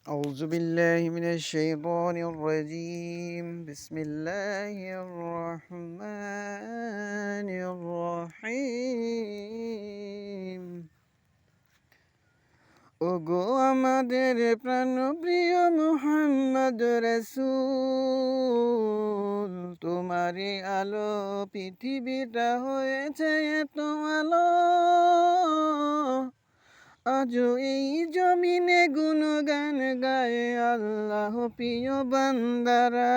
أعوذ بالله من الشيطان الرجيم بسم الله الرحمن الرحيم ওগো আমাদের প্রাণপ্রিয় মুহাম্মদ রাসূল তোমারই আলো পৃথিবীটা হয়েছে এত আলো আজও এই জমিনে গুণগান গায়ে আল্লাহ প্রিয় বান্দারা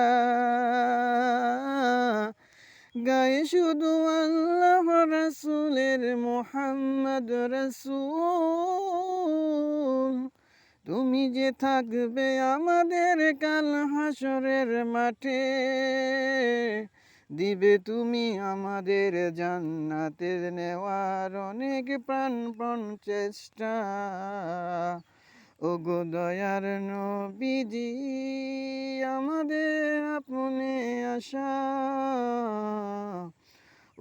গায়ে শুধু আল্লাহ রাসূলের মুহাম্মদ রাসূল তুমি যে থাকবে আমাদের কাল হাসরের মাঠে দিবে তুমি আমাদের জান্নাতে নেওয়ার অনেক প্রাণপণ চেষ্টা ওগো দয়ার নবীজি আমাদের আপনে আশা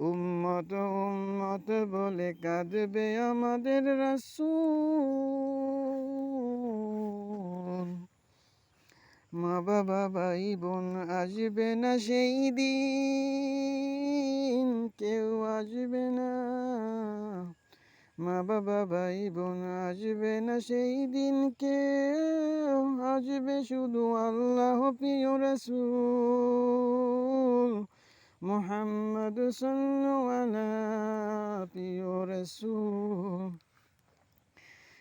উম্মত উম্মত বলে কাঁদবে আমাদের রাসূল মা বাবা ভাই বোন আসবে না সেই দিন কেউ আসবে না মা বাবা ভাই বোন আসবে না সেই দিন কেউ আসবে শুধু আল্লাহ প্রিয় রাসূল মুহাম্মদ সাল্লাল্লাহু আলা প্রিয় রাসূল।